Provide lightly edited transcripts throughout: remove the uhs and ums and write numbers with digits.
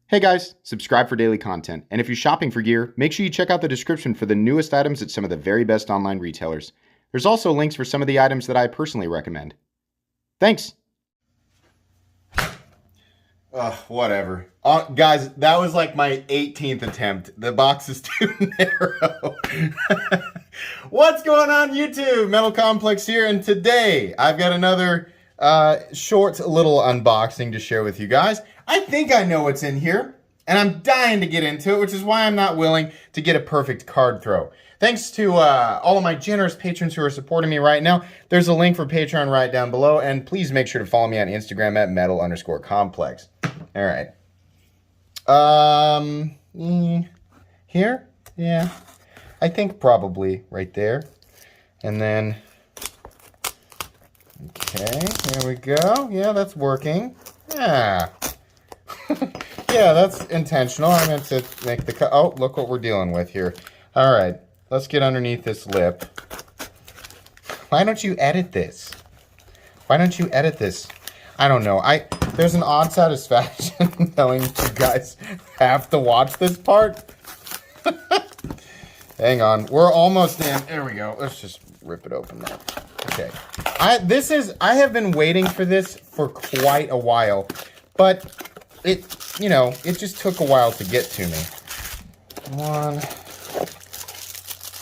Hey guys, subscribe for daily content. And if you're shopping for gear, make sure you check out the description for the newest items at some of the very best online retailers. There's also links for some of the items that I personally recommend. Thanks! Whatever. Guys, that was like my 18th attempt. The box is too narrow. What's going on, YouTube? Metal Complex here, and today I've got another short little unboxing to share with you guys. I think I know what's in here, and I'm dying to get into it, which is why I'm not willing to get a perfect card throw. Thanks to all of my generous patrons who are supporting me right now. There's a link for Patreon right down below, and please make sure to follow me on Instagram at metal_complex. All right. Here? Yeah. I think probably right there. And then, okay, there we go. Yeah, that's working. Yeah. Yeah, that's intentional. I meant to make the cut. Oh, look what we're dealing with here. All right, let's get underneath this lip. Why don't you edit this? Why don't you edit this? I don't know. There's an odd satisfaction knowing you guys have to watch this part. Hang on, we're almost in. There we go. Let's just rip it open now. Okay. I have been waiting for this for quite a while, but it just took a while to get to me. One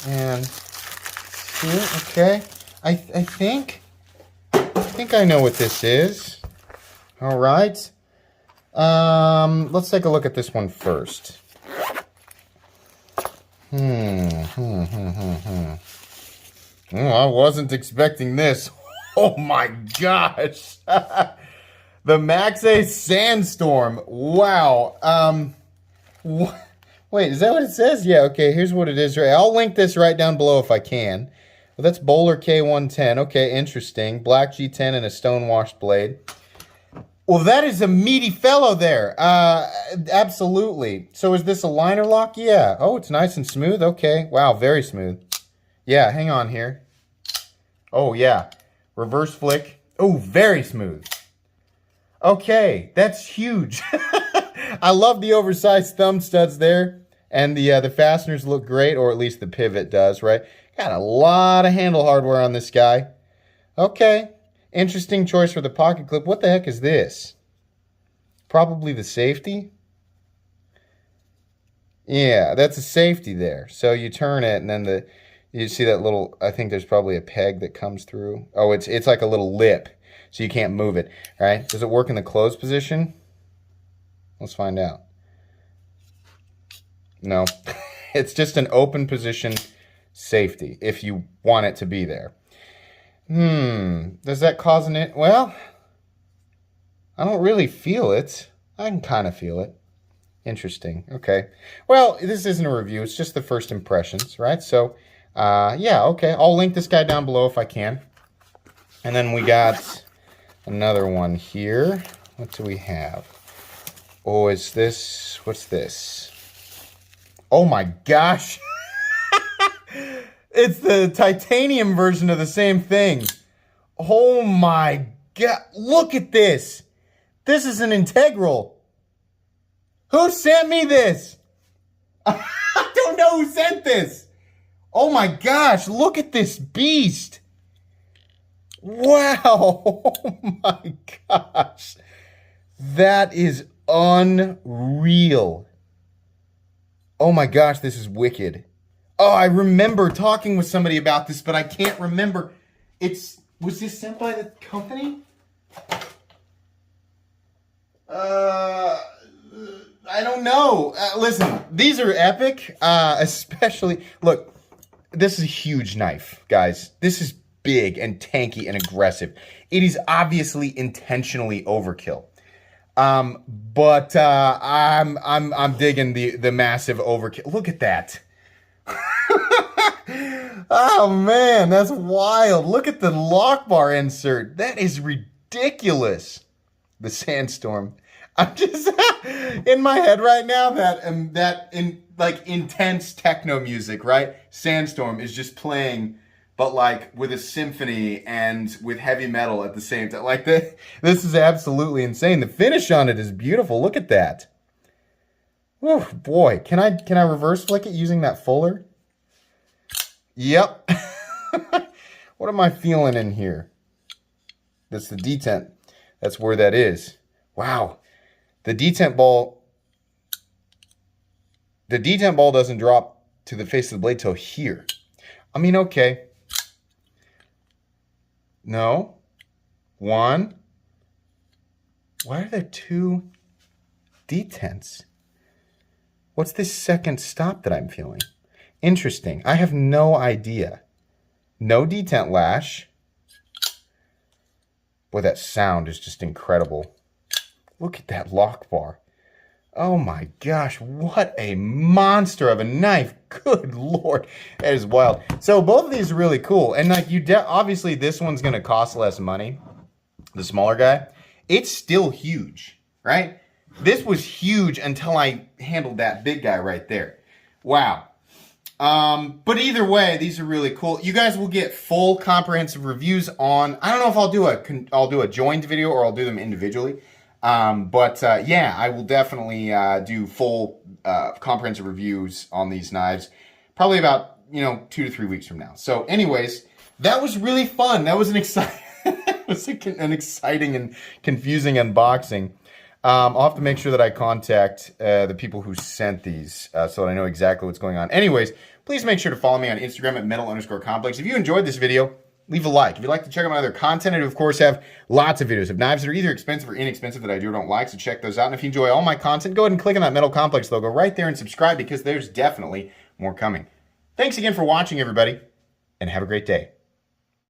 and two. Okay. I think I know what this is. All right. Let's take a look at this one first. Oh, I wasn't expecting this. Oh my gosh. The Max-A Sandstorm. Wow. Wait, is that what it says? Yeah, okay, here's what it is. I'll link this right down below if I can. Well, that's Bowler K110. Okay, interesting. Black G10 and a stone-washed blade. Well, that is a meaty fellow there. Absolutely. So is this a liner lock? Yeah. Oh, it's nice and smooth. Okay. Wow, very smooth. Yeah, hang on here. Oh, yeah. Reverse flick. Oh, very smooth. Okay, that's huge. I love the oversized thumb studs there. And the fasteners look great, or at least the pivot does, right? Got a lot of handle hardware on this guy. Okay. Interesting choice for the pocket clip. What the heck is this? Probably the safety? Yeah, that's a safety there. So you turn it, and then you see that little, I think there's probably a peg that comes through. Oh, it's like a little lip, so you can't move it. All right, does it work in the closed position? Let's find out. No, it's just an open position safety if you want it to be there. Does that cause an it? Well, I don't really feel it. I can kind of feel it. Interesting. Okay. Well, this isn't a review. It's just the first impressions, right? So, yeah, okay. I'll link this guy down below if I can. And then we got another one here. What do we have? Oh, is this, what's this? Oh my gosh. It's the titanium version of the same thing. Oh my God. Look at this. This is an integral. Who sent me this? I don't know who sent this. Oh my gosh. Look at this beast. Wow. Oh my gosh. That is unreal. Oh my gosh. This is wicked. Oh, I remember talking with somebody about this, but I can't remember. Was this sent by the company? I don't know. Listen, these are epic. Especially, look, this is a huge knife, guys. This is big and tanky and aggressive. It is obviously intentionally overkill. But I'm digging the massive overkill. Look at that. Oh man, that's wild. Look at the lock bar insert. That is ridiculous. The Sandstorm. I'm just in my head right now that intense techno music, right? Sandstorm is just playing, but like with a symphony and with heavy metal at the same time. Like this is absolutely insane. The finish on it is beautiful. Look at that. Oh boy, can I reverse flick it using that fuller? Yep. What am I feeling in here? That's the detent. That's where that is. Wow. The detent ball doesn't drop to the face of the blade till here. I mean, okay. No. One. Why are there two detents? What's this second stop that I'm feeling? Interesting. I have no idea. No detent lash. Boy, that sound is just incredible. Look at that lock bar. Oh my gosh, what a monster of a knife. Good Lord, that is wild. So both of these are really cool. And like obviously this one's gonna cost less money, the smaller guy. It's still huge, right? This was huge until I handled that big guy right there. Wow. But either way, these are really cool. You guys will get full comprehensive reviews on, I don't know if I'll do a joined video or I'll do them individually. Yeah, I will definitely do full comprehensive reviews on these knives, probably about 2 to 3 weeks from now. So, anyways, that was really fun. That was an exciting and confusing unboxing. I'll have to make sure that I contact the people who sent these so that I know exactly what's going on. Anyways, please make sure to follow me on Instagram at metal_complex. If you enjoyed this video, leave a like. If you'd like to check out my other content, I do, of course, have lots of videos of knives that are either expensive or inexpensive that I do or don't like, so check those out. And if you enjoy all my content, go ahead and click on that Metal Complex logo right there and subscribe because there's definitely more coming. Thanks again for watching, everybody, and have a great day.